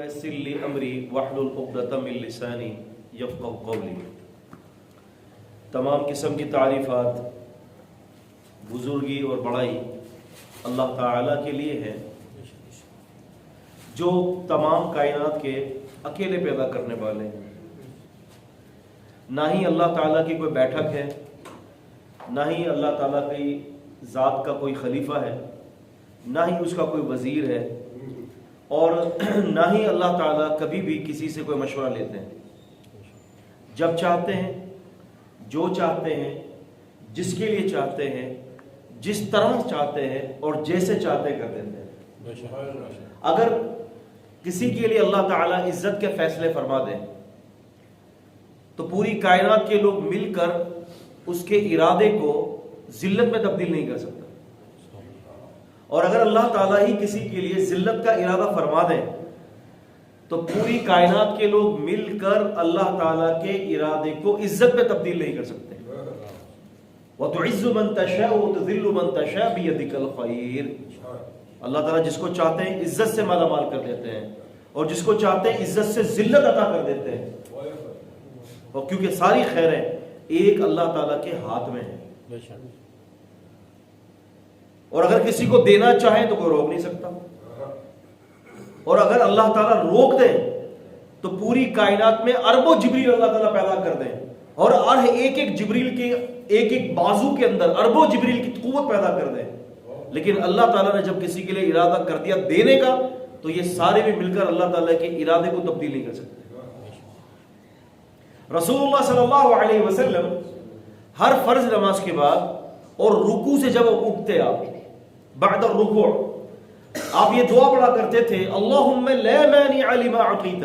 ويسر لي أمري واحلل عقدة من لساني يفقهوا قولي۔ تمام قسم کی تعریفات، بزرگی اور بڑائی اللہ تعالیٰ کے لیے ہے، جو تمام کائنات کے اکیلے پیدا کرنے والے ہیں۔ نہ ہی اللہ تعالیٰ کی کوئی بیٹھک ہے، نہ ہی اللہ تعالیٰ کی ذات کا کوئی خلیفہ ہے، نہ ہی اس کا کوئی وزیر ہے، اور نہ ہی اللہ تعالیٰ کبھی بھی کسی سے کوئی مشورہ لیتے ہیں۔ جب چاہتے ہیں، جو چاہتے ہیں، جس کے لیے چاہتے ہیں، جس طرح چاہتے ہیں اور جیسے چاہتے کر دیتے ہیں۔ اگر کسی کے لیے اللہ تعالیٰ عزت کے فیصلے فرما دیں تو پوری کائنات کے لوگ مل کر اس کے ارادے کو ذلت میں تبدیل نہیں کر سکتا، اور اگر اللہ تعالیٰ ہی کسی کے لیے ذلت کا ارادہ فرما دیں تو پوری کائنات کے لوگ مل کر اللہ تعالیٰ کے ارادے کو عزت میں تبدیل نہیں کر سکتے۔ وَتُعِزُّ مَن تَشَاءُ وَتُذِلُّ مَن تَشَاءُ بِيَدِكَ الْخَيْرُ۔ اللہ تعالیٰ جس کو چاہتے ہیں عزت سے مالا مال کر دیتے ہیں، اور جس کو چاہتے ہیں عزت سے ذلت عطا کر دیتے ہیں، اور کیونکہ ساری خیریں ایک اللہ تعالیٰ کے ہاتھ میں ہیں، اور اگر کسی کو دینا چاہیں تو کوئی روک نہیں سکتا، اور اگر اللہ تعالیٰ روک دیں تو پوری کائنات میں اربوں جبریل اللہ تعالیٰ پیدا کر دیں، اور ہر ایک ایک جبریل کے ایک ایک بازو کے اندر اربوں جبریل کی قوت پیدا کر دیں، لیکن اللہ تعالیٰ نے جب کسی کے لیے ارادہ کر دیا دینے کا تو یہ سارے بھی مل کر اللہ تعالیٰ کے ارادے کو تبدیل نہیں کر سکتے۔ رسول اللہ صلی اللہ علیہ وسلم ہر فرض نماز کے بعد اور رکوع سے جب اٹھتے آپ بعد الرکوع آپ یہ دعا پڑھا کرتے تھے، اللہم لا مانع لما اعطیت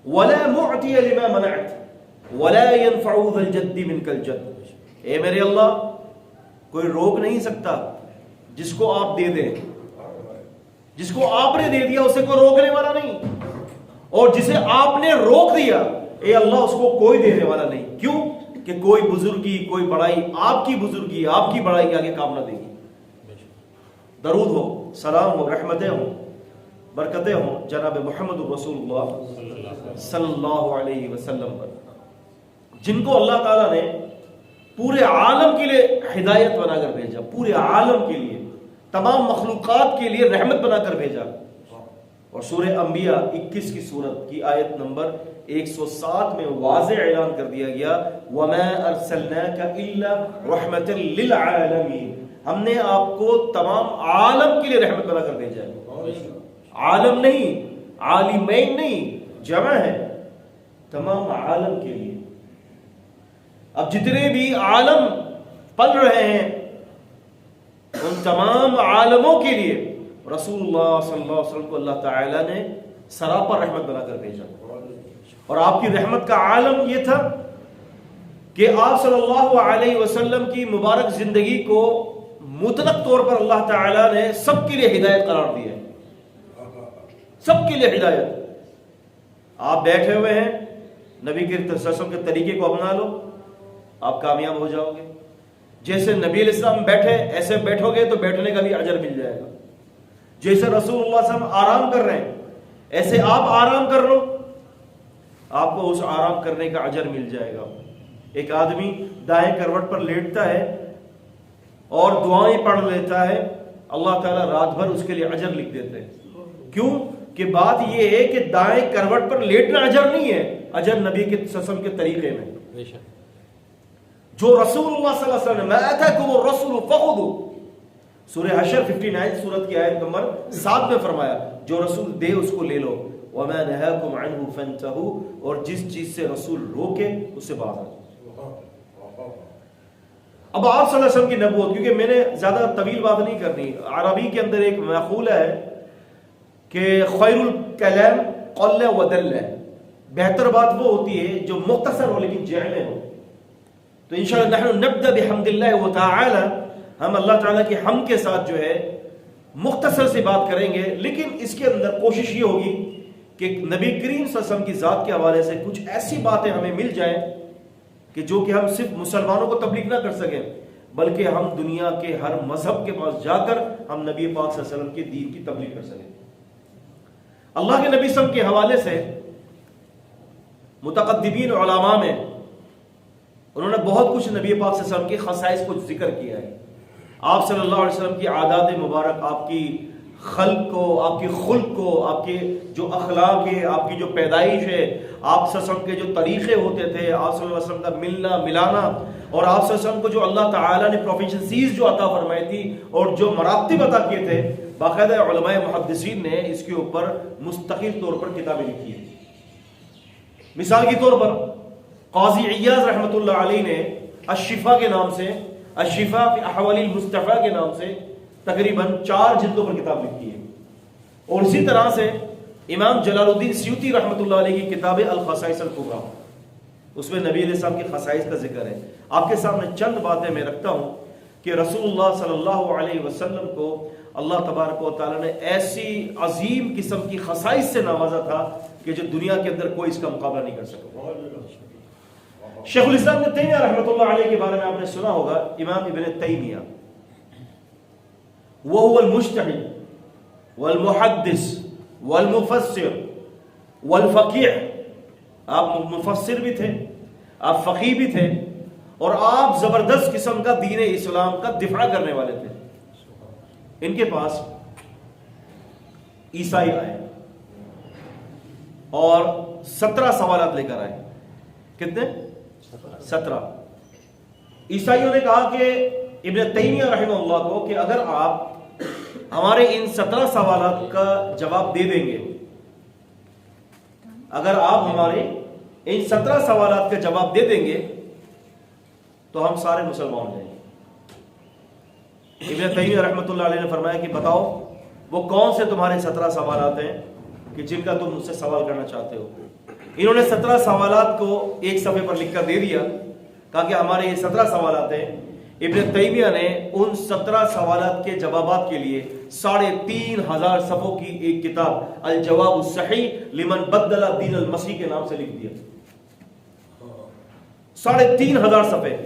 ولا معطی لما منعت ولا ينفع ذا الجد منک الجد۔ اے میرے اللہ، کوئی روک نہیں سکتا جس کو آپ دے دیں، جس کو آپ نے دے دیا اسے کوئی روکنے والا نہیں، اور جسے آپ نے روک دیا اے اللہ اس کو کوئی دینے والا نہیں۔ کیوں کہ کوئی بزرگی، کوئی بڑائی آپ کی بزرگی، آپ کی بڑائی کے آگے کام نہ دے گی۔ درود ہو، سلام ہو، رحمتیں ہوں، برکتیں ہوں جناب محمد رسول اللہ صلی اللہ علیہ وسلم پر، جن کو اللہ تعالیٰ نے پورے عالم کے لیے ہدایت بنا کر بھیجا، پورے عالم کے لیے، تمام مخلوقات کے لیے رحمت بنا کر بھیجا۔ اور سورہ انبیاء 21 کی سورت کی آیت نمبر 107 میں واضح اعلان کر دیا گیا، وَمَا أَرْسَلْنَاكَ إِلَّا رَحْمَةً لِلْعَالَمِينَ۔ ہم نے آپ کو تمام عالم کے لیے رحمت بنا کر بھیجا ہے۔ عالم نہیں، عالمین نہیں، جمع ہے، تمام عالم کے لیے۔ اب جتنے بھی عالم پل رہے ہیں ان تمام عالموں کے لیے رسول اللہ صلی اللہ علیہ وسلم کو اللہ تعالیٰ نے سراپا رحمت بنا کر بھیجا، اور آپ کی رحمت کا عالم یہ تھا کہ آپ صلی اللہ علیہ وسلم کی مبارک زندگی کو مطلق طور پر اللہ تعالیٰ نے سب کے لیے ہدایت قرار دی ہے، سب کے لیے ہدایت۔ آپ بیٹھے ہوئے ہیں، نبی کے وسلم کے طریقے کو اپنا لو، آپ کامیاب ہو جاؤ گے۔ جیسے نبی علیہ السلام بیٹھے ایسے بیٹھو گے تو بیٹھنے کا بھی اجر مل جائے گا۔ جیسے رسول اللہ صلی اللہ علیہ وسلم آرام کر رہے ہیں ایسے آپ آرام کر لو، آپ کو اس آرام کرنے کا اجر مل جائے گا۔ ایک آدمی دائیں کروٹ پر لیٹتا ہے اور دعائیں پڑھ لیتا ہے، اللہ تعالیٰ رات بھر اس کے لیے اجر لکھ دیتے ہیں۔ کیوں کہ بات یہ ہے کہ دائیں کروٹ پر لیٹنا اجر نہیں ہے، اجر نبی کے وسلم کے طریقے میں۔ جو رسول اللہ صلی اللہ علیہ وسلم ما اتاکم الرسول فخذوا، سورہ حشر 59 سورت کی آیت نمبر 7 میں فرمایا جو رسول دے اس کو لے لو، وما نهاکم عنہ فانتہوا، اور جس چیز سے رسول روکے اس سے باز آؤ۔ اب آپ صلی اللہ علیہ وسلم کی نبوت، کیونکہ میں نے زیادہ طویل بات نہیں کرنی، عربی کے اندر ایک مقولہ ہے کہ خیر الکلام قل ودل، بہتر بات وہ ہوتی ہے جو مختصر ہو لیکن جامع ہو۔ تو انشاءاللہ نحن نبدأ بحمد اللہ تعالی، ہم اللہ تعالیٰ کی حمد کے ساتھ جو ہے مختصر سے بات کریں گے، لیکن اس کے اندر کوشش یہ ہوگی کہ نبی کریم صلی اللہ علیہ وسلم کی ذات کے حوالے سے کچھ ایسی باتیں ہمیں مل جائیں کہ جو کہ ہم صرف مسلمانوں کو تبلیغ نہ کر سکیں، بلکہ ہم دنیا کے ہر مذہب کے پاس جا کر ہم نبی پاک صلی اللہ علیہ وسلم کے دین کی تبلیغ کر سکیں۔ اللہ کے نبی صلی اللہ علیہ وسلم کے حوالے سے متقدمین علماء میں انہوں نے بہت کچھ نبی پاک صلی اللہ علیہ وسلم کی خصائص کو ذکر کیا ہے. آپ صلی اللہ علیہ وسلم کی عادات مبارک، آپ کی خلق کو، آپ کی خلق کو، آپ کے جو اخلاق ہے، آپ کی جو پیدائش ہے، آپ صلی اللہ علیہ وسلم کے جو طریقے ہوتے تھے، آپ صلی اللہ علیہ وسلم کا ملنا ملانا، اور آپ صلی اللہ علیہ وسلم کو جو اللہ تعالیٰ نے پروفیشنسیز جو عطا فرمائی تھی اور جو مراتب عطا کیے تھے، باقاعدہ علماء محدثین نے اس کے اوپر مستقل طور پر کتابیں لکھی ہیں. مثال کے طور پر قاضی عیاض رحمۃ اللہ علیہ نے الشفا کے نام سے، الشفا فی احوال المصطفیٰ کے نام سے تقریباً 4 جلدوں پر کتاب لکھی ہے. اور اسی طرح سے امام جلال الدین سیوطی رحمۃ اللہ علیہ کی کتاب الخصائص الکبریٰ، اس میں نبی علیہ السلام کے خصائص کا ذکر ہے. آپ کے سامنے چند باتیں میں رکھتا ہوں کہ رسول اللہ صلی اللہ علیہ وسلم کو اللہ تبارک و تعالیٰ نے ایسی عظیم قسم کی خصائص سے نوازا تھا کہ جو دنیا کے اندر کوئی اس کا مقابلہ نہیں کر سکتا. شیخ الاسلام ابن تیمیہ رحمۃ اللہ علیہ کے بارے میں آپ نے سنا ہوگا. امام ابن تیمیہ وهو المجتہد والمحدث والمفسر والفقیہ، آپ مفسر بھی تھے، آپ فقیہ بھی تھے، اور آپ زبردست قسم کا دین اسلام کا دفاع کرنے والے تھے. ان کے پاس عیسائی آئے اور 17 سوالات لے کر آئے. کتنے؟ 17. عیسائیوں نے کہا کہ ابن تیمیہ رحمہ اللہ کو کہ اگر آپ ہمارے ان 17 سوالات کا جواب دے دیں گے، اگر آپ ہمارے ان 17 سوالات کا جواب دے دیں گے تو ہم سارے مسلمان ہو جائیں گے. ابن تیمیہ رحمۃ اللہ علیہ نے فرمایا کہ بتاؤ وہ کون سے تمہارے 17 سوالات ہیں کہ جن کا تم مجھ سے سوال کرنا چاہتے ہو. انہوں نے 17 سوالات کو ایک صفحے پر لکھ کر دے دیا، کہا کہ ہمارے یہ 17 سوالات ہیں. ابن تیمیہ نے ان 17 سوالات کے جوابات کے لیے 3500 صفحوں کی ایک کتاب الجواب الصحیح لمن بدل دین المسیح کے نام سے لکھ دیا. 3500 صفحے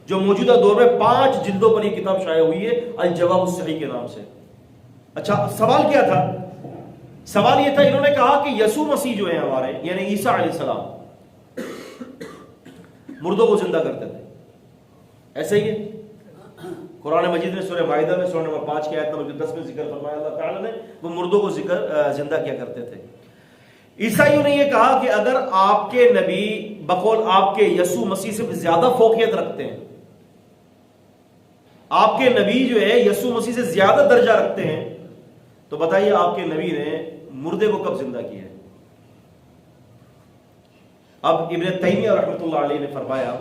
جو موجودہ دور میں 5 جلدوں پر یہ کتاب شائع ہوئی ہے الجواب الصحیح کے نام سے. اچھا، سوال کیا تھا؟ سوال یہ تھا، انہوں نے کہا کہ یسوع مسیح جو ہے ہمارے یعنی عیسیٰ علیہ السلام مردوں کو زندہ کرتے تھے، ایسے ہی ہے؟ قرآن مجید نے سورہ مائدہ میں سورہ نمبر 5 کی آیت نمبر 10 میں ذکر فرمایا اللہ تعالیٰ نے وہ مردوں کو زندہ کیا کرتے تھے. عیسائیوں نے یہ کہا کہ اگر آپ کے نبی بقول آپ کے یسوع مسیح سے زیادہ فوقیت رکھتے ہیں، آپ کے نبی جو ہے یسوع مسیح سے زیادہ درجہ رکھتے ہیں، تو بتائیے آپ کے نبی نے مردے کو کب زندہ کیا ہے؟ اب ابن تیمیہ رحمۃ اللہ علیہ نے فرمایا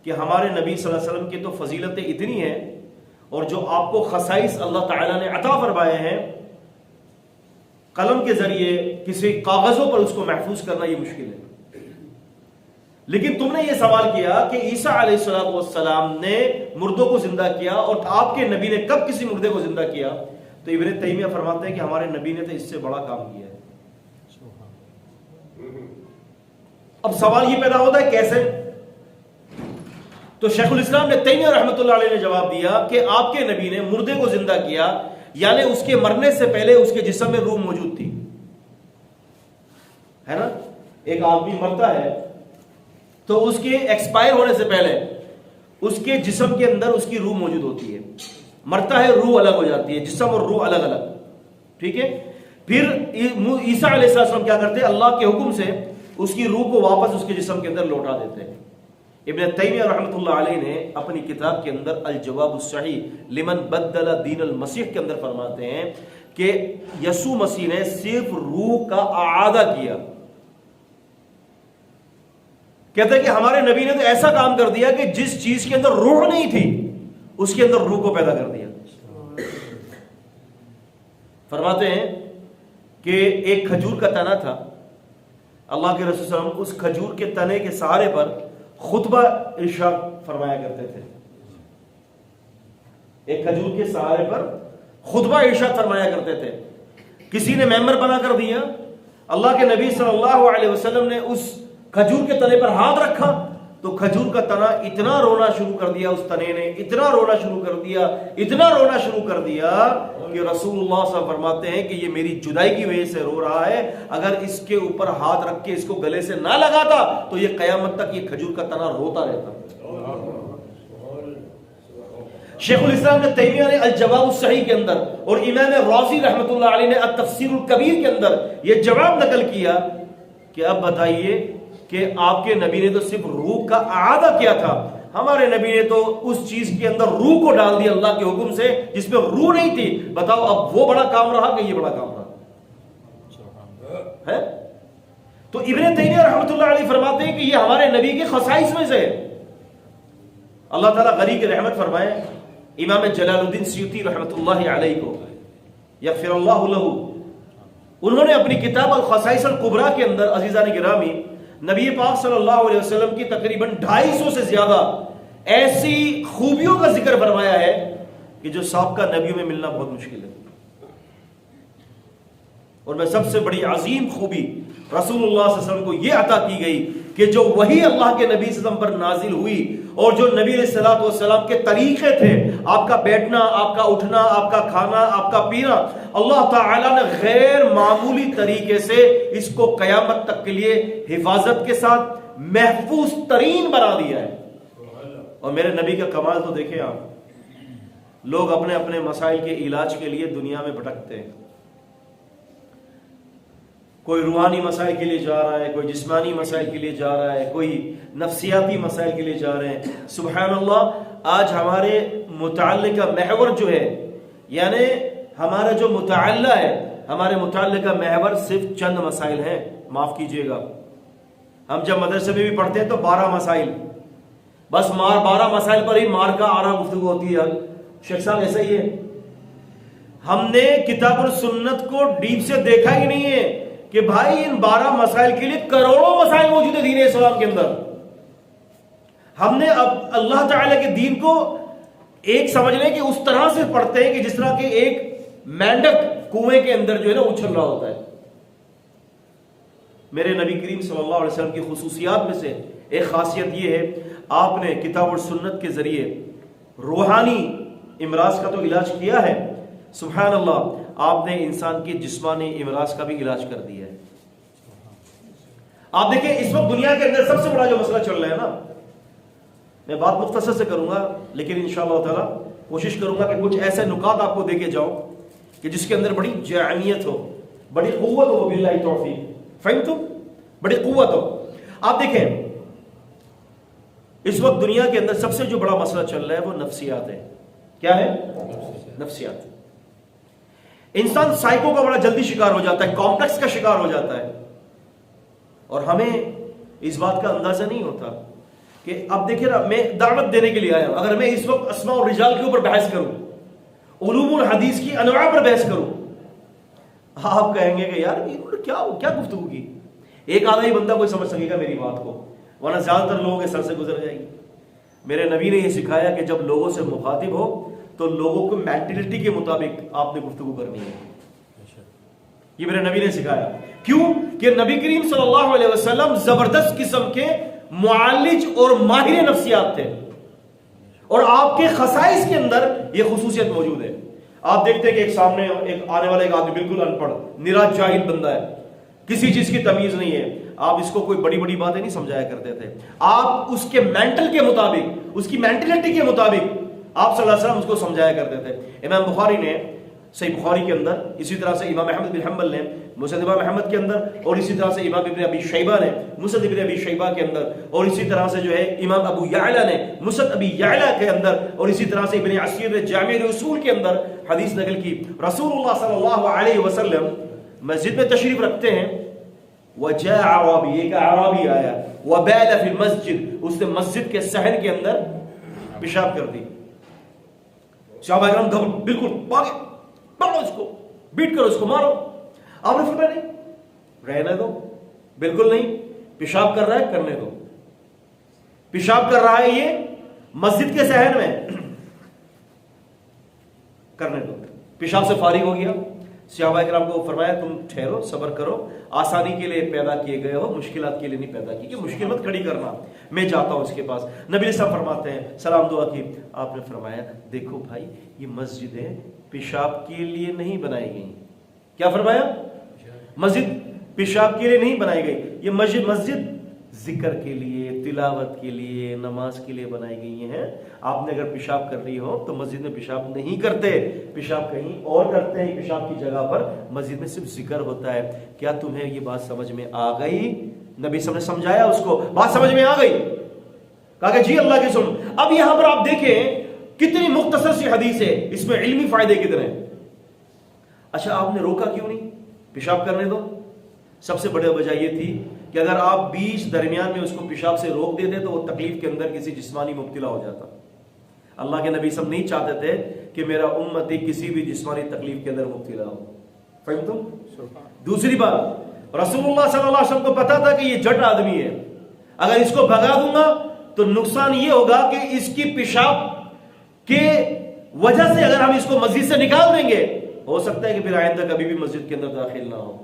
کہ ہمارے نبی صلی اللہ علیہ وسلم کی تو فضیلتیں اتنی ہیں اور جو آپ کو خصائص اللہ تعالیٰ نے عطا فرمائے ہیں، قلم کے ذریعے کسی کاغذوں پر اس کو محفوظ کرنا یہ مشکل ہے. لیکن تم نے یہ سوال کیا کہ عیسیٰ علیہ السلام نے مردوں کو زندہ کیا اور آپ کے نبی نے کب کسی مردے کو زندہ کیا؟ تو ابن تیمیہ فرماتے ہیں کہ ہمارے نبی نے تو اس سے بڑا کام کیا ہے. اب سوال یہ پیدا ہوتا ہے کیسے؟ تو شیخ الاسلام نے تیمیہ رحمۃ اللہ علیہ نے جواب دیا کہ آپ کے نبی نے مردے کو زندہ کیا، یعنی اس کے مرنے سے پہلے اس کے جسم میں روح موجود تھی، ہے نا؟ ایک آدمی مرتا ہے تو اس کے ایکسپائر ہونے سے پہلے اس کے جسم کے اندر اس کی روح موجود ہوتی ہے. مرتا ہے، روح الگ ہو جاتی ہے، جسم اور روح الگ الگ، ٹھیک ہے؟ پھر عیسیٰ علیہ السلام کیا کرتے ہیں؟ اللہ کے حکم سے اس کی روح کو واپس اس کے جسم کے اندر لوٹا دیتے ہیں. ابن تیمیہ رحمۃ اللہ علیہ نے اپنی کتاب کے اندر الجواب الصحیح لمن بدل دین المسیح کے اندر فرماتے ہیں کہ یسوع مسیح نے صرف روح کا اعادہ کیا. کہتے ہیں کہ ہمارے نبی نے تو ایسا کام کر دیا کہ جس چیز کے اندر روح نہیں تھی اس کے اندر روح کو پیدا کر دیا. فرماتے ہیں کہ ایک کھجور کا تنا تھا، اللہ کے رسول صلی اللہ علیہ وسلم اس کھجور کے تنے کے سہارے پر خطبہ ارشاد فرمایا کرتے تھے. ایک کھجور کے سہارے پر خطبہ ارشاد فرمایا کرتے تھے. کسی نے ممبر بنا کر دیا، اللہ کے نبی صلی اللہ علیہ وسلم نے اس کھجور کے تنے پر ہاتھ رکھا تو کھجور کا تنا اتنا رونا شروع کر دیا، اس تنے نے اتنا رونا شروع کر دیا، اتنا رونا شروع کر دیا کہ رسول اللہ صلی اللہ علیہ وسلم فرماتے ہیں کہ یہ میری جدائی کی وجہ سے رو رہا ہے، اگر اس کے اوپر ہاتھ رکھ کے اس کو گلے سے نہ لگاتا تو یہ قیامت تک یہ کھجور کا تنا روتا رہتا۔ شیخ الاسلام نے تیمیہ نے الجواب الصحیح کے اندر اور امام رازی رحمۃ اللہ علیہ نے التفسیر الکبیر کے اندر یہ جواب نقل کیا کہ اب بتائیے کہ آپ کے نبی نے تو صرف روح کا اعادہ کیا تھا، ہمارے نبی نے تو اس چیز کے اندر روح کو ڈال دیا اللہ کے حکم سے جس میں روح نہیں تھی، بتاؤ اب وہ بڑا کام رہا کہ یہ بڑا کام رہا ہے؟ تو ابن تیمیہ رحمۃ اللہ علیہ فرماتے ہیں کہ یہ ہمارے نبی کے خصائص میں سے ہے۔ اللہ تعالیٰ غنی کی رحمت فرمائے امام جلال الدین سیوطی رحمۃ اللہ علیہ کو، یغفر اللہ لہ، انہوں نے اپنی کتاب الخصائص الکبریٰ کے اندر عزیزان گرامی نبی پاک صلی اللہ علیہ وسلم کی تقریباً 250 سے زیادہ ایسی خوبیوں کا ذکر فرمایا ہے کہ جو سابقہ نبیوں میں ملنا بہت مشکل ہے۔ اور میں سب سے بڑی عظیم خوبی رسول اللہ صلی اللہ علیہ وسلم کو یہ عطا کی گئی کہ جو وحی اللہ کے نبی صلی اللہ علیہ وسلم پر نازل ہوئی اور جو نبی علیہ الصلوۃ والسلام کے طریقے تھے، آپ کا بیٹھنا، آپ کا اٹھنا، آپ کا کھانا، آپ کا پینا، اللہ تعالیٰ نے غیر معمولی طریقے سے اس کو قیامت تک کے لیے حفاظت کے ساتھ محفوظ ترین بنا دیا ہے۔ اور میرے نبی کا کمال تو دیکھیں آپ، لوگ اپنے اپنے مسائل کے علاج کے لیے دنیا میں بھٹکتے ہیں، کوئی روحانی مسائل کے لیے جا رہا ہے، کوئی جسمانی مسائل کے لیے جا رہا ہے، کوئی نفسیاتی مسائل کے لیے جا رہے ہیں۔ سبحان اللہ، آج ہمارے متعلقہ محور جو ہے، یعنی ہمارا جو متعلقہ ہے، ہمارے متعلقہ محور صرف چند مسائل ہیں، معاف کیجئے گا۔ ہم جب مدرسے میں بھی پڑھتے ہیں تو 12 مسائل، بس 12 مسائل پر ہی مار کا آرا گفتگو ہوتی ہے۔ شیخ صاحب ایسا ہی ہے، ہم نے کتاب اور سنت کو ڈیپ سے دیکھا ہی نہیں ہے کہ بھائی ان 12 مسائل کے لیے کروڑوں مسائل موجود ہیں دین اسلام کے اندر۔ ہم نے اب اللہ تعالیٰ کے دین کو ایک سمجھ لیں کہ اس طرح سے پڑھتے ہیں کہ جس طرح کہ ایک مینڈک کنویں کے اندر جو ہے نا اچھل رہا ہوتا ہے۔ میرے نبی کریم صلی اللہ علیہ وسلم کی خصوصیات میں سے ایک خاصیت یہ ہے، آپ نے کتاب اور سنت کے ذریعے روحانی امراض کا تو علاج کیا ہے، سبحان اللہ، آپ نے انسان کے جسمانی امراض کا بھی علاج کر دیا ہے۔ آپ دیکھیں اس وقت دنیا کے اندر سب سے بڑا جو مسئلہ چل رہا ہے نا، میں بات مختصر سے کروں گا لیکن انشاءاللہ تعالی کوشش کروں گا کہ کچھ ایسے نکات آپ کو دے کے جاؤں کہ جس کے اندر بڑی جامعیت ہو، بڑی قوت ہو، باللہ توفیق، فہمتم؟ بڑی قوت ہو۔ آپ دیکھیں اس وقت دنیا کے اندر سب سے جو بڑا مسئلہ چل رہا ہے وہ نفسیات ہے۔ کیا ہے؟ نفسیات۔ انسان سائیکو کا بڑا جلدی شکار ہو جاتا ہے، کمپلیکس کا شکار ہو جاتا ہے، اور ہمیں اس بات کا اندازہ نہیں ہوتا کہ اب دیکھیں نا، میں دعوت دینے کے لیے آیا ہوں، اگر میں اس وقت اسماء اور رجال کے اوپر بحث کروں، علوم الحدیث کی انواع پر بحث کروں، آپ کہیں گے کہ یار انہوں نے کیا گفتگو کی، ایک آدھا ہی بندہ کوئی سمجھ سکے گا میری بات کو، ورنہ زیادہ تر لوگوں کے سر سے گزر جائے گی۔ میرے نبی نے یہ سکھایا کہ جب لوگوں سے مخاطب ہو تو لوگوں کو مینٹلٹی کے مطابق آپ نے گفتگو کرنی ہے، یہ میرے نبی نے سکھایا۔ کیوں کہ نبی کریم صلی اللہ علیہ وسلم زبردست قسم کے معالج اور ماہر نفسیات تھے، اور آپ کے خصائص کے اندر یہ خصوصیت موجود ہے۔ آپ دیکھتے ہیں کہ ایک سامنے ایک آنے والا ایک آدمی بالکل ان پڑھ نرا جاہل بندہ ہے، کسی چیز کی تمیز نہیں ہے، آپ اس کو کوئی بڑی بڑی باتیں نہیں سمجھایا کرتے تھے، آپ اس کے مینٹل کے مطابق، اس کی مینٹلٹی کے مطابق آپ صلی اللہ علیہ وسلم اس کو سمجھایا کرتے تھے۔ امام بخاری نے صحیح بخاری کے اندر، اسی طرح سے امام احمد بن حنبل نے مسند امام احمد کے اندر، اور اسی طرح سے امام ابن ابی شیبہ نے مسند ابن ابی شیبہ کے اندر، اور اسی طرح سے جو ہے امام ابو یعلا نے مسند ابی یعلا کے اندر، اور اسی طرح سے ابن عسیر نے جامع الاصول کے اندر حدیث نقل کی۔ رسول اللہ صلی اللہ علیہ وسلم مسجد میں تشریف رکھتے ہیں، وجاء اعرابی، ایک اعرابی آیا، وبال فی المسجد، اس نے مسجد کے صحن کے اندر پیشاب کر دی۔ صحابہ کرام گھبر بالکل بھاگے، پکڑو اس کو، بیٹ کرو اس کو، مارو۔ آپ نے فرمایا نہیں، رہنے دو، بالکل نہیں، پیشاب کر رہا ہے کرنے دو، پیشاب کر رہا ہے یہ مسجد کے صحن میں، کرنے دو۔ پیشاب سے فارغ ہو گیا، صحابہ کرام کو فرمایا تم ٹھہرو، صبر کرو، آسانی کے لیے پیدا کیے گئے ہو، مشکلات کے لیے نہیں پیدا کی کہ مشکل مت کھڑی کرنا، میں جاتا ہوں اس کے پاس۔ نبی صاحب فرماتے ہیں، سلام دعا کی، آپ نے فرمایا دیکھو بھائی یہ مسجدیں پیشاب کے لیے نہیں بنائی گئی۔ کیا فرمایا؟ مسجد پیشاب کے لیے نہیں بنائی گئی، یہ مسجد ذکر کے لیے، تلاوت کے لیے، نماز کے لیے بنائی گئی ہیں۔ آپ نے اگر پیشاب کر رہی ہو تو مسجد میں پیشاب نہیں کرتے، پیشاب کہیں اور کرتے ہیں، پیشاب کی جگہ پر مسجد میں صرف ذکر ہوتا ہے۔ کیا تمہیں یہ بات سمجھ میں آ گئی؟ نبی صلی اللہ علیہ وسلم نے سمجھایا اس کو، بات سمجھ میں آ گئی؟ کہا کہ جی اللہ کی سن۔ اب یہاں پر آپ دیکھیں کتنی مختصر سی حدیث ہے، اس میں علمی فائدے کتنے ہیں۔ اچھا آپ نے روکا کیوں نہیں؟ پیشاب کرنے دو۔ سب سے بڑی وجہ یہ تھی کہ اگر آپ بیچ درمیان میں اس کو پیشاب سے روک دیتے تو وہ تکلیف کے اندر کسی جسمانی مبتلا ہو جاتا۔ اللہ کے نبی سب نہیں چاہتے تھے کہ میرا امتی کسی بھی جسمانی تکلیف کے اندر مبتلا ہو۔ فہم تم؟ دوسری بات، رسول اللہ صلی اللہ علیہ وسلم کو پتا تھا کہ یہ جٹ آدمی ہے، اگر اس کو بھگا دوں گا تو نقصان یہ ہوگا کہ اس کی پیشاب کے وجہ سے اگر ہم اس کو مسجد سے نکال دیں گے ہو سکتا ہے کہ پھر آئندہ کبھی بھی مسجد کے اندر داخل نہ ہو۔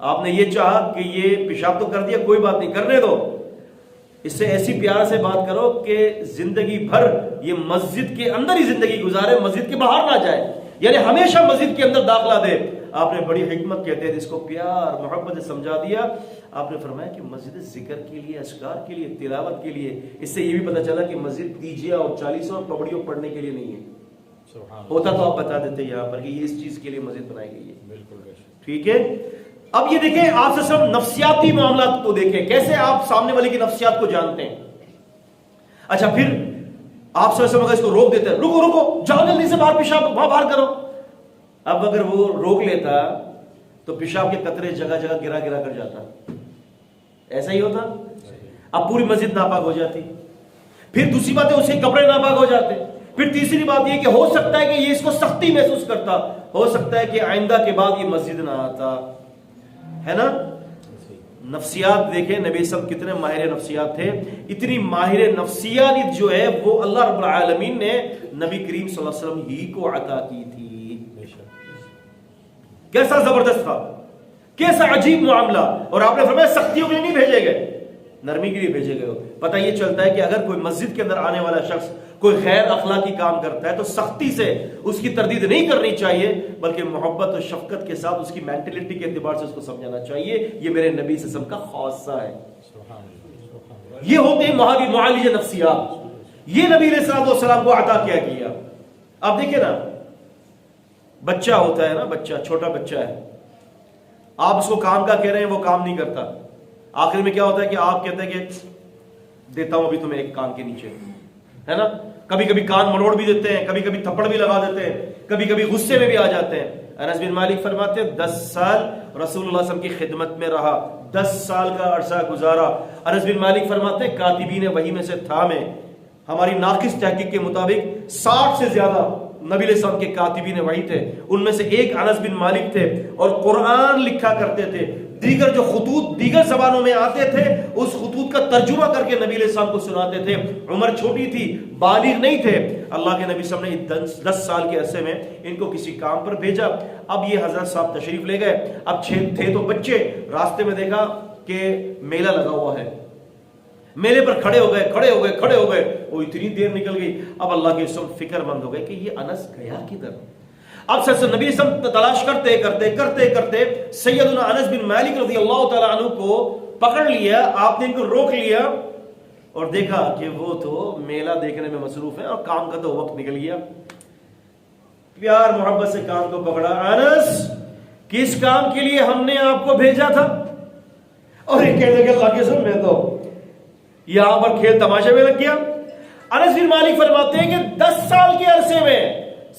آپ نے یہ چاہا کہ یہ پیشاب تو کر دیا، کوئی بات نہیں، کرنے دو، اس سے ایسی پیار سے بات کرو کہ زندگی بھر یہ مسجد کے اندر ہی زندگی گزارے، مسجد کے باہر نہ جائے، یعنی ہمیشہ مسجد کے اندر داخلہ دے۔ آپ نے بڑی حکمت کہتے ہیں اس کو، پیار محبت سے سمجھا دیا۔ آپ نے فرمایا کہ مسجد ذکر کے لیے، اذکار کے لیے، تلاوت کے لیے۔ اس سے یہ بھی پتہ چلا کہ مسجد تیجیاں اور چالیسوں اور پگڑیوں پڑھنے کے لیے نہیں ہے، ہوتا تو آپ بتا دیتے یہاں پر کہ یہ اس چیز کے لیے مسجد بنائی گئی ہے۔ بالکل ٹھیک ہے۔ اب یہ دیکھیں آپ سے سب نفسیاتی معاملات کو دیکھیں، کیسے آپ سامنے والے کی نفسیات کو جانتے ہیں۔ اچھا پھر آپ سے اگر اس کو روک دیتے ہیں، رکو رکو جاؤ جلدی سے باہر، پیشاب وہاں باہر کرو۔ اب اگر وہ روک لیتا تو پیشاب کے قطرے جگہ جگہ گرا گرا کر جاتا، ایسا ہی ہوتا، اب پوری مسجد ناپاک ہو جاتی۔ پھر دوسری بات ہے اس کے کپڑے ناپاک ہو جاتے۔ پھر تیسری بات یہ کہ ہو سکتا ہے کہ یہ اس کو سختی محسوس کرتا، ہو سکتا ہے کہ آئندہ کے بعد یہ مسجد نہ آتا، ہے نا۔ نفسیات دیکھیں نبی صاحب کتنے ماہر نفسیات تھے، اتنی ماہر نفسیات جو ہے وہ اللہ رب العالمین نے نبی کریم صلی اللہ علیہ وسلم ہی کو عطا کی تھی۔ کیسا زبردست تھا، کیسا عجیب معاملہ۔ اور آپ نے فرمایا سختیوں کے لیے نہیں بھیجے گئے، نرمی کے لیے بھیجے گئے ہو۔ پتہ یہ چلتا ہے کہ اگر کوئی مسجد کے اندر آنے والا شخص کوئی غیر اخلاقی کام کرتا ہے تو سختی سے اس کی تردید نہیں کرنی چاہیے، بلکہ محبت اور شفقت کے ساتھ اس کی مینٹلٹی کے اعتبار سے اس کو سمجھانا چاہیے۔ یہ میرے نبی صلی اللہ علیہ وسلم کا خاصہ ہے۔ یہ ہوتے ہیں معالج نفسیات، یہ نبی علیہ الصلوۃ والسلام کو عطا کیا گیا۔ آپ دیکھیں نا، بچہ ہوتا ہے نا، بچہ چھوٹا بچہ ہے، آپ اس کو کام کا کہہ رہے ہیں وہ کام نہیں کرتا، آخر میں کیا ہوتا ہے کہ آپ کہتے ہیں کہ دیتا ہوں ابھی تمہیں ایک کان کے نیچے، ہے نا۔ کبھی کبھی کان مروڑ بھی دیتے ہیں، کبھی کبھی تھپڑ بھی لگا دیتے ہیں، کبھی کبھی غصے میں بھی آ جاتے ہیں۔ انس بن مالک فرماتے ہیں 10 سال رسول اللہ صلی اللہ علیہ وسلم کی خدمت میں رہا، 10 سال کا عرصہ گزارا۔ انس بن مالک فرماتے ہیں کاتبین وحی میں سے تھا میں، ہماری ناقص تحقیق کے مطابق 60 سے زیادہ نبی علیہ السلام کے کاتبین وحی تھے، ان میں سے ایک انس بن مالک تھے، اور قرآن لکھا کرتے تھے۔ دیگر جو خطوط دیگر زبانوں میں آتے تھے اس خطوط کا ترجمہ کر کے نبی علیہ السلام کو سناتے تھے۔ عمر چھوٹی تھی، بالغ نہیں تھے، اللہ کے نبی صلی اللہ علیہ وسلم نے 10 سال کے عرصے میں ان کو کسی کام پر بھیجا۔ اب یہ حضرت صاحب تشریف لے گئے، اب تھے تو بچے، راستے میں دیکھا کہ میلہ لگا ہوا ہے، میلے پر کھڑے ہو گئے، وہ اتنی دیر نکل گئی۔ اب اللہ کے سب فکر مند ہو گئے کہ یہ انس گیا کدھر۔ اب نبی صلی اللہ علیہ وسلم تلاش کرتے سیدنا انس بن مالک رضی اللہ تعالیٰ عنہ کو پکڑ لیا، آپ نے ان کو روک لیا اور دیکھا کہ وہ تو میلہ دیکھنے میں مصروف ہے اور کام کا تو وقت نکل گیا۔ پیار محبت سے کام کو پکڑا، انس کس کام کے لیے ہم نے آپ کو بھیجا تھا؟ اور یہ کہنے لگا اللہ کے سن میں تو یہاں پر کھیل تماشے میں لگ گیا۔ انس بن مالک فرماتے ہیں کہ 10 سال کے عرصے میں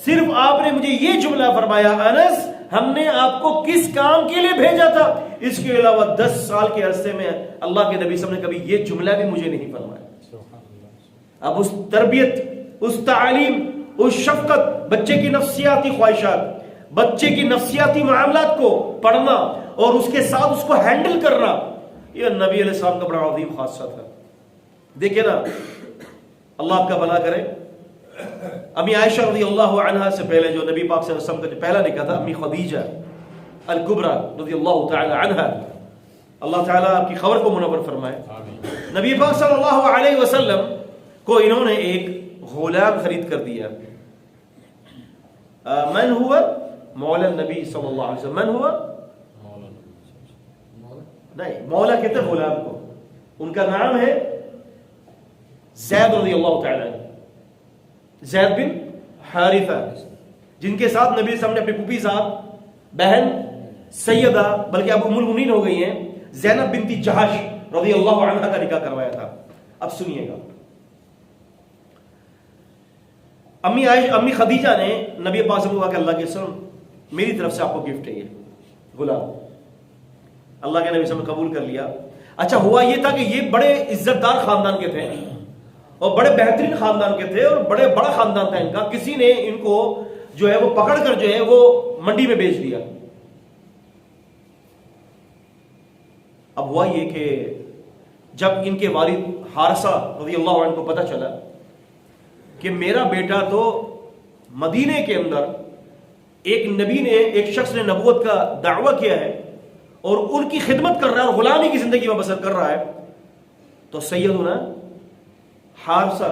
صرف آپ نے مجھے یہ جملہ فرمایا، انس ہم نے آپ کو کس کام کے لیے بھیجا تھا؟ اس کے علاوہ 10 سال کے عرصے میں اللہ کے نبی صلی اللہ علیہ وسلم نے کبھی یہ جملہ بھی مجھے نہیں فرمایا۔ اب اس تربیت، اس تعلیم، اس شفقت، بچے کی نفسیاتی خواہشات، بچے کی نفسیاتی معاملات کو پڑھنا اور اس کے ساتھ اس کو ہینڈل کرنا، یہ نبی علیہ السلام کا بڑا عظیم خاصہ تھا۔ دیکھیں نا، اللہ آپ کا بھلا کرے، امی عائشہ رضی اللہ عنہا سے پہلے جو نبی پاک صلی اللہ علیہ وسلم کا جو پہلا نکاح تھا، امی خدیجہ الکبریٰ رضی اللہ تعالی عنہا، اللہ تعالیٰ آپ کی خبر کو منور فرمائے. نبی پاک صلی اللہ علیہ وسلم کو انہوں نے ایک غلام خرید کر دیا. من ہوا مولا نبی صلی اللہ علیہ وسلم، من ہوا نہیں، مولا کہتے ہیں غلام کو. ان کا نام ہے زید رضی اللہ تعالی عنہ، زید بن حارثہ، جن کے ساتھ نبی صلی اللہ علیہ وسلم نے اپنی پھوپھی صاحب بہن سیدہ بلکہ اب ام المؤمنین ہو گئی ہیں زینب بنت جہش رضی اللہ عنہا کا نکاح کروایا تھا. اب سنیے گا، امی خدیجہ نے نبی پاک صلی اللہ علیہ وسلم کو کہا کہ اللہ کے رسول میری طرف سے آپ کو گفٹ ہے یہ غلام. اللہ کے نبی صلی اللہ علیہ وسلم نے قبول کر لیا. اچھا ہوا یہ تھا کہ یہ بڑے عزت دار خاندان کے تھے اور بڑے بہترین خاندان کے تھے اور بڑا خاندان تھا ان کا. کسی نے ان کو جو ہے وہ پکڑ کر جو ہے وہ منڈی میں بیچ دیا. اب ہوا یہ کہ جب ان کے والد حارثہ رضی اللہ عنہ کو پتہ چلا کہ میرا بیٹا تو مدینے کے اندر ایک نبی نے، ایک شخص نے نبوت کا دعویٰ کیا ہے اور ان کی خدمت کر رہا ہے اور غلامی کی زندگی میں بسر کر رہا ہے، تو سیدنا حارثہ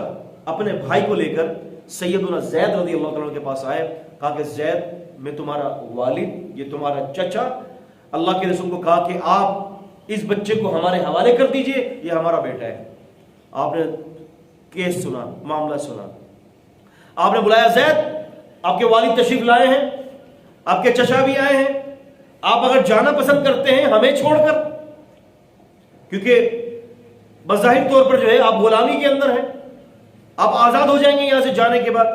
اپنے بھائی کو لے کر سیدنا زید رضی اللہ عنہ کے پاس آئے. کہا کہ زید میں تمہارا والد، یہ تمہارا چچا، اللہ کے رسول کو کہا کہ آپ اس بچے کو ہمارے حوالے کر دیجئے، یہ ہمارا بیٹا ہے. آپ نے کیس سنا، معاملہ سنا، آپ نے بلایا زید، آپ کے والد تشریف لائے ہیں، آپ کے چچا بھی آئے ہیں، آپ اگر جانا پسند کرتے ہیں ہمیں چھوڑ کر، کیونکہ بظاہر طور پر جو ہے آپ غلامی کے اندر ہیں، آپ آزاد ہو جائیں گے یہاں سے جانے کے بعد،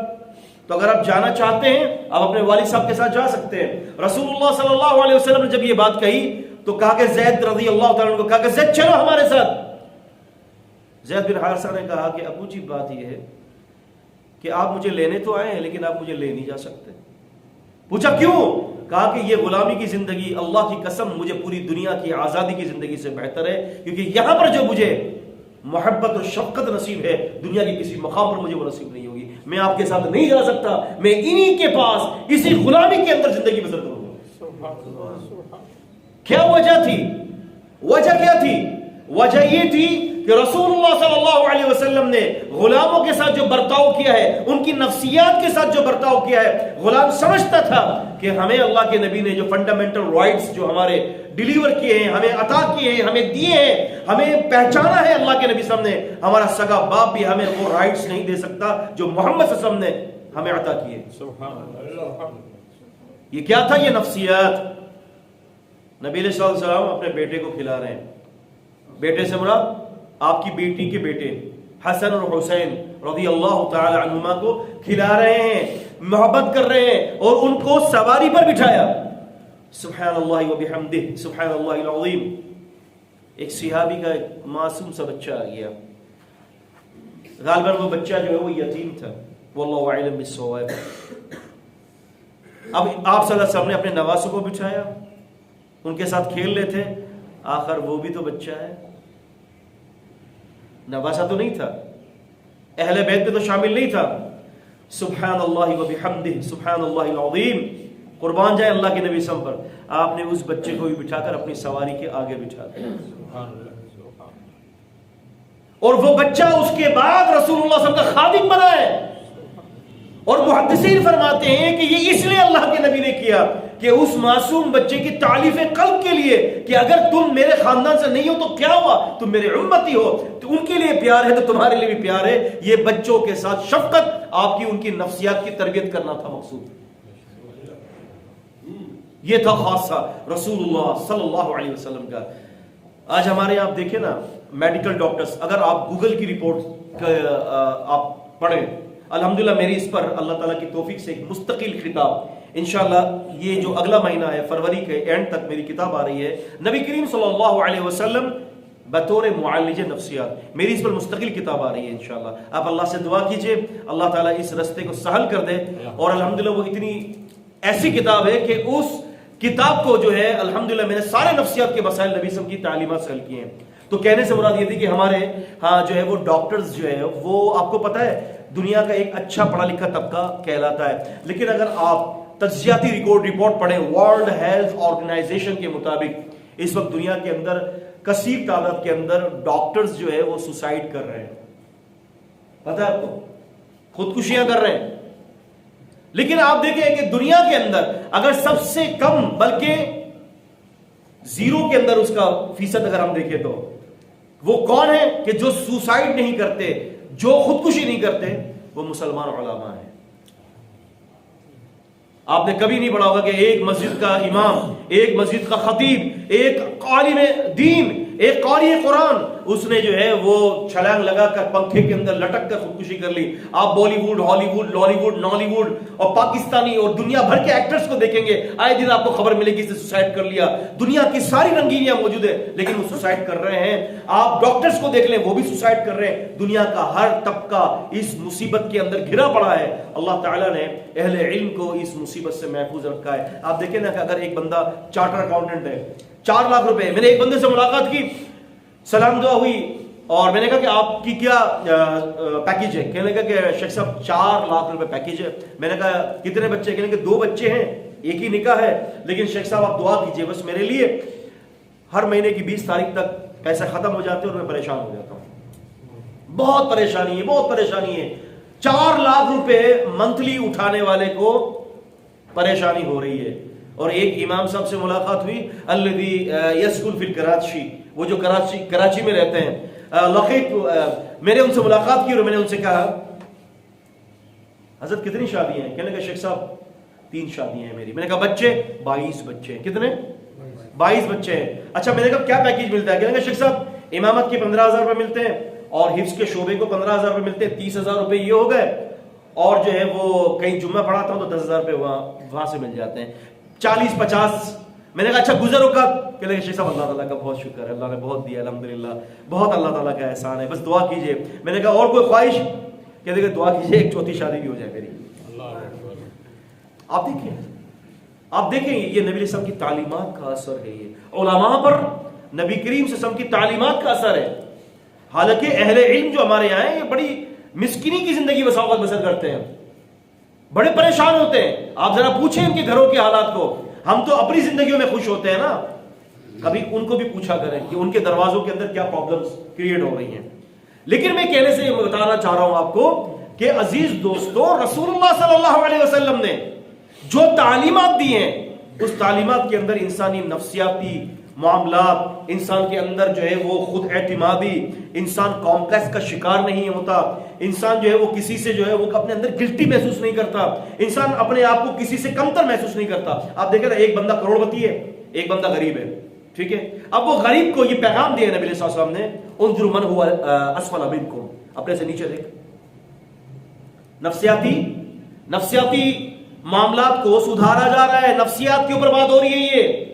تو اگر آپ جانا چاہتے ہیں آپ اپنے والد صاحب کے ساتھ جا سکتے ہیں. رسول اللہ صلی اللہ علیہ وسلم نے جب یہ بات کہی تو کہا کہ زید رضی اللہ تعالیٰ عنہ کو کہا کہ زید چلو ہمارے ساتھ. زید بن حارثہ نے کہا کہ ابو جی بات یہ ہے کہ آپ مجھے لینے تو آئے ہیں لیکن آپ مجھے لے نہیں جا سکتے. پوچھا کیوں؟ کہا کہ یہ غلامی کی زندگی اللہ کی قسم مجھے پوری دنیا کی آزادی کی زندگی سے بہتر ہے، کیونکہ یہاں پر جو مجھے محبت اور شفقت نصیب ہے دنیا کے کسی مقام پر مجھے وہ نصیب نہیں ہوگی. میں آپ کے ساتھ نہیں جا سکتا، میں انہی کے پاس اسی غلامی کے اندر زندگی بسر کروں گا. کیا وجہ تھی؟ وجہ کیا تھی؟ وجہ یہ تھی کہ رسول اللہ صلی اللہ علیہ وسلم نے غلاموں کے ساتھ جو برتاؤ کیا ہے، ان کی نفسیات کے ساتھ جو برتاؤ کیا ہے، غلام سمجھتا تھا کہ ہمیں اللہ کے نبی نے جو فنڈامنٹل رائٹس جو ہمارے ڈیلیور کیے ہیں، ہمیں عطا کیے ہیں، ہمیں دیے ہیں، ہمیں پہچانا ہے اللہ کے نبی صلی اللہ علیہ وسلم نے، ہمارا سگا باپ بھی ہمیں وہ رائٹس نہیں دے سکتا جو محمد صلی اللہ علیہ وسلم نے ہمیں عطا کیے. یہ کیا تھا؟ یہ نفسیات. نبی علیہ السلام اپنے بیٹے کو کھلا رہے ہیں، بیٹے سے مراد آپ کی بیٹی کے بیٹے حسن اور حسین رضی اللہ تعالی عنہما کو کھلا رہے ہیں، محبت کر رہے ہیں اور ان کو سواری پر بٹھایا. سبحان اللہ و بحمدہ سبحان اللہ العظیم. ایک صحابی کا ایک معصوم سا بچہ آ گیا، غالباً وہ بچہ جو ہے وہ یتیم تھا، واللہ اعلم بالصواب. اب آپ صلی اللہ علیہ وسلم نے اپنے نواسوں کو بٹھایا، ان کے ساتھ کھیل رہے تھے. آخر وہ بھی تو بچہ ہے، نواسا تو نہیں تھا، اہل بیت میں تو شامل نہیں تھا. سبحان اللہ و بحمدہ سبحان اللہ العظیم. قربان جائے اللہ کے نبی صلی اللہ علیہ وسلم پر، آپ نے اس بچے کو بھی بٹھا کر اپنی سواری کے آگے بٹھا دیا. اور وہ بچہ اس کے بعد رسول اللہ صلی اللہ علیہ وسلم کا خادم بنا ہے. اور محدثین فرماتے ہیں کہ یہ اس لیے اللہ کے نبی نے کیا کہ اس معصوم بچے کی تعلیف قلب کے لیے کہ اگر تم میرے خاندان سے نہیں ہو تو کیا ہوا، تم میرے امتی ہو، تو ان کے لیے پیار ہے تو تمہارے لیے بھی پیار ہے. یہ بچوں کے ساتھ شفقت، آپ کی ان کی نفسیات کی تربیت کرنا تھا مقصود. یہ تھا خاصہ رسول اللہ صلی اللہ علیہ وسلم کا. آج ہمارے یہاں آپ دیکھیں نا میڈیکل ڈاکٹرز، اگر آپ گوگل کی رپورٹ آپ پڑھیں، الحمدللہ میری اس پر اللہ تعالیٰ کی توفیق سے ایک مستقل خطاب انشاءاللہ یہ جو اگلا مہینہ ہے فروری کے اینڈ تک میری کتاب آ رہی ہے، نبی کریم صلی اللہ علیہ وسلم بطور معالج نفسیات، میری اس پر مستقل کتاب آ رہی ہے انشاءاللہ. آپ اللہ سے دعا کیجئے اللہ تعالیٰ اس رستے کو سہل کر دے. اور الحمدللہ وہ اتنی ایسی کتاب ہے کہ اس کتاب کو جو ہے الحمدللہ میں نے سارے نفسیات کے مسائل نبی صلی اللہ علیہ وسلم کی تعلیمات سے حل کیے ہیں. تو کہنے سے مراد یہ تھی کہ ہمارے ہاں جو ہے وہ ڈاکٹرز جو ہے وہ آپ کو پتہ ہے دنیا کا ایک اچھا پڑھا لکھا طبقہ کہلاتا ہے، لیکن اگر آپ تجزیاتی رپورٹ پڑھیں ورلڈ ہیلتھ آرگنائزیشن کے مطابق اس وقت دنیا کے اندر کثیر تعداد کے اندر ڈاکٹرز جو ہے وہ سوسائڈ کر رہے ہیں، پتہ ہے آپ کو، خودکشیاں کر رہے ہیں. لیکن آپ دیکھیں کہ دنیا کے اندر اگر سب سے کم بلکہ زیرو کے اندر اس کا فیصد اگر ہم دیکھیں تو وہ کون ہے کہ جو سوسائڈ نہیں کرتے، جو خودکشی نہیں کرتے، وہ مسلمان علماء ہیں. آپ نے کبھی نہیں پڑھا ہوگا کہ ایک مسجد کا امام، ایک مسجد کا خطیب، ایک عالم دین، ایک قاری قرآن، اس نے جو ہے وہ چھلانگ لگا کر پنکھے کے اندر لٹک کر خودکشی کر لی. آپ بالی ووڈ، ہالی ووڈ، لالی ووڈ، نالی ووڈ اور پاکستانی اور دنیا بھر کے ایکٹرز کو دیکھیں گے، آئے دن آپ کو خبر ملے گی اس نے سوسائڈ کر لیا. دنیا کی ساری رنگینیاں موجود ہے لیکن وہ سوسائڈ کر رہے ہیں. آپ ڈاکٹرز کو دیکھ لیں، وہ بھی سوسائڈ کر رہے ہیں. دنیا کا ہر طبقہ اس مصیبت کے اندر گھرا پڑا ہے. اللہ تعالیٰ نے اہل علم کو اس مصیبت سے محفوظ رکھا ہے. آپ دیکھیں نا کہ اگر ایک بندہ چارٹر اکاؤنٹنٹ ہے، 4 لاکھ روپے، میں نے ایک بندے سے ملاقات کی، سلام دعا ہوئی اور میں نے کہا کہ آپ کی کیا پیکیج ہے؟ کہنے لگا کہ شیخ صاحب 4 لاکھ روپے پیکیج ہے. میں نے کہا کتنے بچے؟ کہنے کہ 2 بچے ہیں، ایک ہی نکاح ہے، لیکن شیخ صاحب آپ دعا کیجئے بس میرے لیے. ہر مہینے کی 20 تاریخ تک پیسے ختم ہو جاتے ہیں اور میں پریشان ہو جاتا ہوں. بہت پریشانی ہے، بہت پریشانی ہے. 4 لاکھ روپے منتھلی اٹھانے والے کو پریشانی ہو رہی ہے. اور ایک امام صاحب سے ملاقات ہوئی، الذی یسکن فی کراچی، وہ جو کراچی میں رہتے ہیں. لقیت، میں نے ان سے ملاقات کی اور میں نے ان سے کہا حضرت کتنی شادیاں ہیں؟ کہنے لگا شیخ صاحب 3 شادیاں ہیں میری. میں نے کہا بچے؟ 22 بچے ہیں. کتنے؟ 22 بچے ہیں. اچھا میں نے کہا کیا پیکیج ملتا ہے؟ کہنے لگا شیخ صاحب امامت کے 15,000 روپے ملتے ہیں اور حفظ کے شعبے کو 15,000 روپے ملتے ہیں، 30,000 روپے یہ ہو گئے، اور جو ہے وہ کہیں جمعہ پڑھاتا ہوں تو 10,000 روپے وہاں سے مل جاتے ہیں، 40-50. میں نے کہا اچھا گزرو کب؟ کہ لگے شیخ صاحب اللہ تعالیٰ کا بہت شکر ہے، اللہ نے بہت دیا الحمدللہ، بہت اللہ تعالیٰ کا احسان ہے، بس دعا کیجئے. میں نے کہا اور کوئی خواہش؟ کہتے کہ دعا کیجئے ایک 4تھی شادی بھی ہو جائے میری. آپ دیکھیں یہ نبی علیہ السلام کی تعلیمات کا اثر ہے. یہ علماء پر نبی کریم صلی اللہ علیہ وسلم کی تعلیمات کا اثر ہے. حالانکہ اہل علم جو ہمارے یہاں ہیں یہ بڑی مسکینی کی زندگی بسا اوقات بسر کرتے ہیں، بڑے پریشان ہوتے ہیں. آپ ذرا پوچھیں ان کے گھروں کے حالات کو. ہم تو اپنی زندگیوں میں خوش ہوتے ہیں نا، کبھی ان کو بھی پوچھا کریں کہ ان کے دروازوں کے اندر کیا پرابلمز کریٹ ہو رہی ہیں. لیکن میں کہنے سے یہ بتانا چاہ رہا ہوں آپ کو کہ عزیز دوستو، رسول اللہ صلی اللہ علیہ وسلم نے جو تعلیمات دی ہیں اس تعلیمات کے اندر انسانی نفسیاتی معاملات، انسان کے اندر جو ہے وہ خود اعتمادی، انسان کمپلیکس کا شکار نہیں ہوتا، انسان جو ہے وہ کسی سے جو ہے وہ اپنے اندر گلٹی محسوس نہیں کرتا، انسان اپنے آپ کو کسی سے کمتر محسوس نہیں کرتا. آپ دیکھیں نا ایک بندہ کروڑ پتی ہے، ایک بندہ غریب ہے، ٹھیک ہے. اب وہ غریب کو یہ پیغام دیا نبی صلی اللہ علیہ وسلم نے، انظروا من هو اسفل منکم، اپنے سے نیچے دیکھ. نفسیاتی معاملات کو سدھارا جا رہا ہے، نفسیات کے اوپر بات ہو رہی ہے. یہ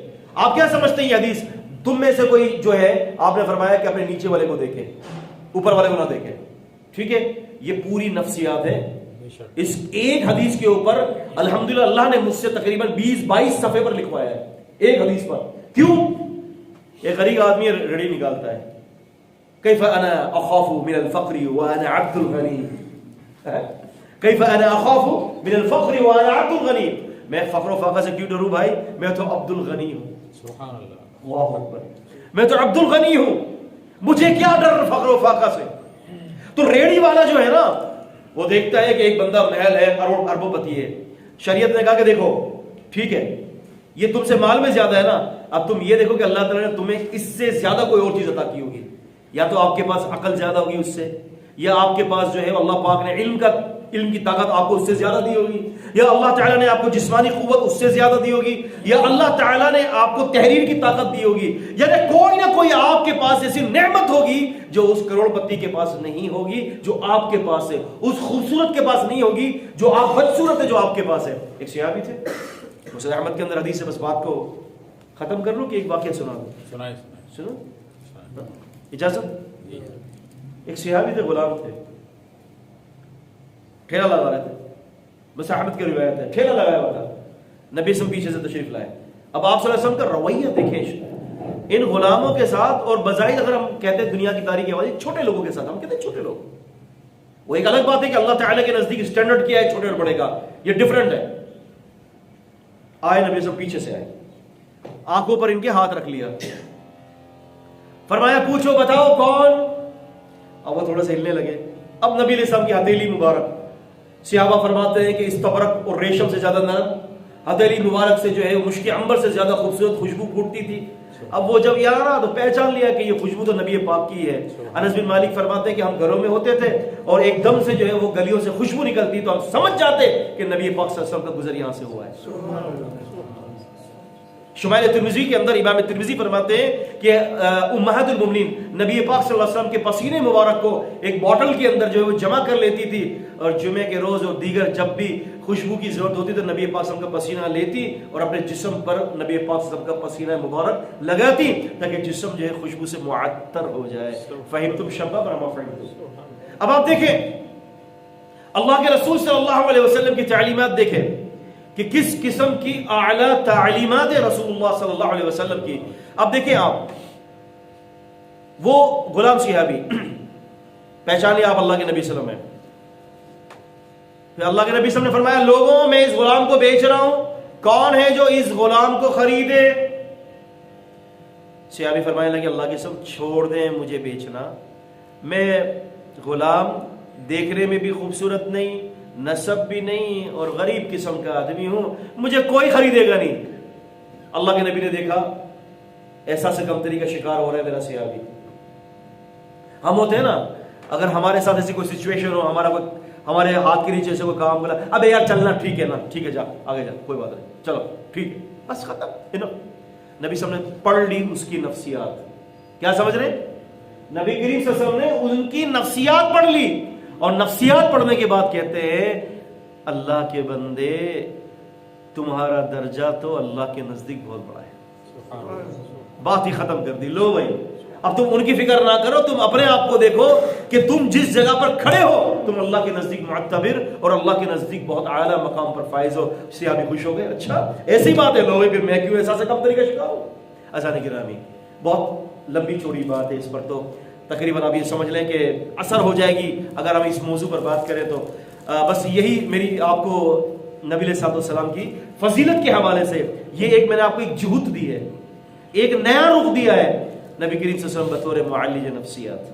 آپ کیا سمجھتے ہیں یہ حدیث؟ تم میں سے کوئی جو ہے آپ نے فرمایا کہ اپنے نیچے والے کو دیکھے، اوپر والے کو نہ دیکھے، ٹھیک ہے. یہ پوری نفسیات ہے. اس ایک حدیث کے اوپر الحمدللہ اللہ نے مجھ سے تقریباً 20-22 صفحے پر لکھوایا ہے ایک حدیث پر. کیوں؟ ایک غریب آدمی ریڑھی نکالتا ہے، کیف انا اخاف من الفقر وانا عبد الغنی، کیف انا اخاف من الفقر وانا عبد الغنی، میں فقر و فاقہ سے کیوں ڈروں بھائی، میں تو عبد الغنی ہوں. سبحان اللہ، اللہ اکبر، میں تو عبد الغنی ہوں، مجھے کیا ڈر فقر و فاقہ سے. تو ریڑھی والا جو ہے نا وہ دیکھتا ہے کہ ایک بندہ محل ہے، اربوں پتی ہے. شریعت نے کہا کہ دیکھو ٹھیک ہے یہ تم سے مال میں زیادہ ہے نا، اب تم یہ دیکھو کہ اللہ تعالیٰ نے تمہیں اس سے زیادہ کوئی اور چیز عطا کی ہوگی، یا تو آپ کے پاس عقل زیادہ ہوگی اس سے، یا آپ کے پاس جو ہے اللہ پاک نے علم کی طاقت آپ کو اس سے زیادہ دی ہوگی، یا اللہ تعالیٰ نے آپ کو جسمانی قوت اس سے زیادہ دی ہوگی، یا اللہ تعالیٰ نے آپ کو تحریر کی طاقت دی ہوگی. یعنی کوئی نہ کوئی آپ کے پاس ایسی نعمت ہوگی جو اس کروڑ پتی کے پاس نہیں ہوگی جو آپ کے پاس ہے، اس خوبصورت کے پاس نہیں ہوگی جو آپ بدصورت ہے جو آپ کے پاس ہے. ایک صحابی تھے، مسند احمد کے اندر حدیث ہے، بس بات کو ختم کر لوں کہ ایک واقعہ سنا دوں. سنو اجازت. ایک صحابی تھے، غلام تھے، ٹھیلا لگا رہے تھے. بس احمد کی روایت ہے، ٹھیلا لگایا ہوا تھا، نبی سے پیچھے سے تشریف لائے. اب آپ صلی اللہ علیہ وسلم کا رویہ دیکھیں، ان غلاموں کے ساتھ، اور بظاہر اگر ہم کہتے ہیں دنیا کی تاریخ کی آواز چھوٹے لوگوں کے ساتھ، ہم کہتے ہیں چھوٹے لوگ، وہ ایک الگ بات ہے کہ اللہ تعالیٰ کے نزدیک اسٹینڈرڈ کیا ہے چھوٹے اور بڑے کا، یہ ڈفرنٹ ہے. آئے نبی صاحب پیچھے سے آئے، آنکھوں پر ان کے ہاتھ رکھ لیا، فرمایا پوچھو بتاؤ کون. اب وہ تھوڑا سا ہلنے لگے. اب نبی علیہ السلام کی ہتھیلی مبارک، صحابہ فرماتے ہیں کہ استبرق اور ریشم سے زیادہ نرم، ہتھیلی مبارک سے جو ہے مشک عنبر سے زیادہ خوبصورت خوشبو پھوٹتی تھی. اب وہ جب یہاں آنا تو پہچان لیا کہ یہ خوشبو تو نبی پاک کی ہے. انس بن مالک فرماتے ہیں کہ ہم گھروں میں ہوتے تھے اور ایک دم سے جو ہے وہ گلیوں سے خوشبو نکلتی تو ہم سمجھ جاتے کہ نبی پاک صلی اللہ علیہ وسلم کا گزر یہاں سے ہوا ہے. شمائل ترمذی کے اندر امام ترمذی فرماتے ہیں کہ امہات المومنین نبی پاک صلی اللہ علیہ وسلم کے پسینے مبارک کو ایک بوٹل کے اندر جو ہے وہ جمع کر لیتی تھی، اور جمعے کے روز اور دیگر جب بھی خوشبو کی ضرورت ہوتی تو نبی پاک صلی اللہ علیہ وسلم کا پسینہ لیتی اور اپنے جسم پر نبی پاک صلی اللہ علیہ وسلم کا پسینہ مبارک لگاتی تاکہ جسم جو ہے خوشبو سے معطر ہو جائے. فہمتم شباب رما فہمتم. اب آپ دیکھیں اللہ کے رسول صلی اللہ علیہ وسلم کی تعلیمات دیکھیں کہ کس قسم کی اعلیٰ تعلیمات رسول اللہ صلی اللہ علیہ وسلم کی. اب دیکھیں آپ وہ غلام صحابی پہچان لیا آپ اللہ کے نبی صلی اللہ علیہ وسلم ہے. پھر اللہ کے نبی صلی اللہ علیہ وسلم نے فرمایا لوگوں میں اس غلام کو بیچ رہا ہوں، کون ہے جو اس غلام کو خریدے؟ صحابی فرمانے لگے اللہ کے قسم چھوڑ دیں مجھے بیچنا، میں غلام دیکھنے میں بھی خوبصورت نہیں، نسب بھی نہیں، اور غریب قسم کا آدمی ہوں، مجھے کوئی خریدے گا نہیں. اللہ کے نبی نے دیکھا احساس کمتری کا شکار ہو رہا ہے میرا صحابی. ہم ہوتے ہیں نا اگر ہمارے ساتھ ایسی کوئی سچویشن ہو، ہمارے ہاتھ کے نیچے سے کوئی کام بولا، ابے یار چلنا ٹھیک ہے نا، ٹھیک ہے جا آگے جا کوئی بات نہیں، چلو ٹھیک ہے بس ختم. نبی صلی اللہ علیہ وسلم نے پڑھ لی اس کی نفسیات. کیا سمجھ رہے؟ نبی کریم صلی اللہ علیہ وسلم نے ان کی نفسیات پڑھ لی، اور نفسیات پڑھنے کے بعد کہتے ہیں اللہ کے بندے تمہارا درجہ تو اللہ کے نزدیک بہت بڑا ہے. بات ہی ختم کر دی. لو بھائی اب تم ان کی فکر نہ کرو، تم اپنے آپ کو دیکھو کہ تم جس جگہ پر کھڑے ہو تم اللہ کے نزدیک معتبر اور اللہ کے نزدیک بہت اعلیٰ مقام پر فائز ہو. صحابی خوش ہو گئے، اچھا ایسی بات ہے، لو بھائی پھر میں کیوں ایسا سے کم طریقہ شکار ہوں. اذان گرامی بہت لمبی چوڑی بات ہے، اس پر تو تقریباً آپ یہ سمجھ لیں کہ اثر ہو جائے گی اگر ہم اس موضوع پر بات کریں تو. بس یہی میری آپ کو نبی علیہ السلام کی فضیلت کے حوالے سے یہ ایک میں نے آپ کو ایک جہت دی ہے، ایک نیا رخ دیا ہے. نبی کریم صلی اللہ علیہ وسلم بطور معالج نفسیات،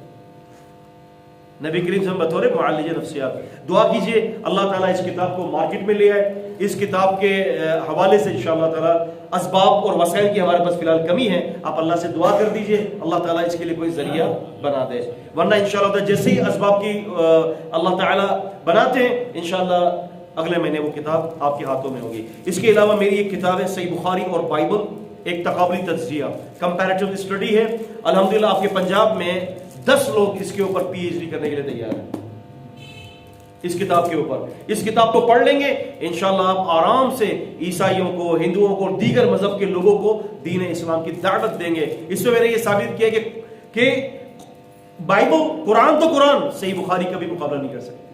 نبی کریم صلی اللہ علیہ وسلم بطور معالج نفسیات. دعا کیجئے اللہ تعالیٰ اس کتاب کو مارکیٹ میں لے آئے. اس کتاب کے حوالے سے انشاءاللہ تعالیٰ اسباب اور وسائل کی ہمارے پاس فی الحال کمی ہے، آپ اللہ سے دعا کر دیجئے اللہ تعالیٰ اس کے لیے کوئی ذریعہ بنا دے. ورنہ انشاءاللہ تعالیٰ جیسے ہی اسباب کی اللہ تعالیٰ بناتے ہیں انشاءاللہ اگلے مہینے وہ کتاب آپ کے ہاتھوں میں ہوگی. اس کے علاوہ میری ایک کتاب ہے صحیح بخاری اور بائبل، ایک تقابلی تجزیہ کمپیریٹیو اسٹڈی ہے. الحمدللہ آپ کے پنجاب میں 10 لوگ اس کے اوپر پی ایچ ڈی کرنے کے لیے تیار ہیں اس کتاب کے اوپر. اس کتاب کو پڑھ لیں گے انشاءاللہ آپ آرام سے عیسائیوں کو، ہندوؤں کو، دیگر مذہب کے لوگوں کو دین اسلام کی دعوت دیں گے. اس میں میں نے یہ ثابت کیا کہ بائبل قرآن تو قرآن صحیح بخاری کا بھی مقابلہ نہیں کر سکتے.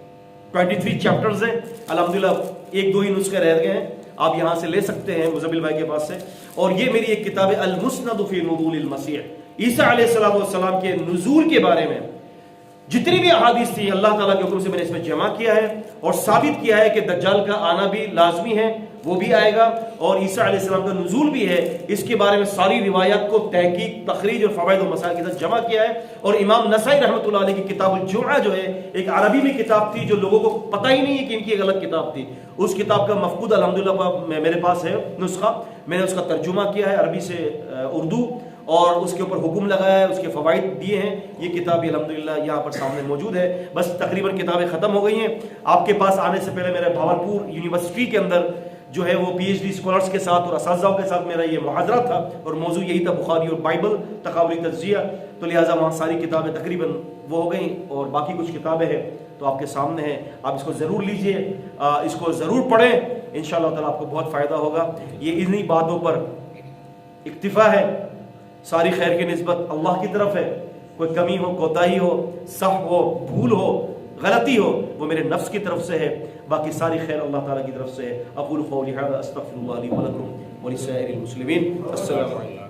23 چیپٹرز ہیں الحمدللہ، 1-2 ہی نسخے رہ گئے ہیں، آپ یہاں سے لے سکتے ہیں مزمل بھائی کے پاس سے. اور یہ میری ایک کتاب ہے المسند فی نزول المسیح، عیسیٰ علیہ السلام کے نزول کے بارے میں جتنی بھی احادیث تھی اللہ تعالیٰ کے حکم سے میں نے اس میں جمع کیا ہے اور ثابت کیا ہے کہ دجال کا آنا بھی لازمی ہے، وہ بھی آئے گا، اور عیسیٰ علیہ السلام کا نزول بھی ہے. اس کے بارے میں ساری روایات کو تحقیق، تخریج اور فوائد و مسائل کے ساتھ جمع کیا ہے. اور امام نسائی رحمۃ اللہ علیہ کی کتاب الجمعہ جو ہے ایک عربی میں کتاب تھی جو لوگوں کو پتہ ہی نہیں ہے کہ ان کی ایک الگ کتاب تھی. اس کتاب کا مفقود الحمدللہ میرے پاس ہے نسخہ، میں نے اس کا ترجمہ کیا ہے عربی سے اردو، اور اس کے اوپر حکم لگایا ہے، اس کے فوائد دیے ہیں. یہ کتاب الحمدللہ یہاں پر سامنے موجود ہے. بس تقریباً کتابیں ختم ہو گئی ہیں. آپ کے پاس آنے سے پہلے میرے بھاولپور یونیورسٹی کے اندر جو ہے وہ پی ایچ ڈی اسکالرس کے ساتھ اور اساتذہ کے ساتھ میرا یہ محاضرہ تھا اور موضوع یہی تھا بخاری اور بائبل تقابلی تجزیہ. تو لہٰذا وہاں ساری کتابیں تقریباً وہ ہو گئیں اور باقی کچھ کتابیں ہیں تو آپ کے سامنے ہیں، آپ اس کو ضرور لیجئے، اس کو ضرور پڑھیں، انشاءاللہ تعالیٰ آپ کو بہت فائدہ ہوگا. یہ انہی باتوں پر اکتفا ہے، ساری خیر کی نسبت اللہ کی طرف ہے. کوئی کمی ہو، کوتاہی ہو، سہو ہو، بھول ہو، غلطی ہو، وہ میرے نفس کی طرف سے ہے، باقی ساری خیر اللہ تعالیٰ کی طرف سے ہے. اقول قولی ھذا استغفر اللہ لی ولکم ولسائر المسلمین. السلام علیکم.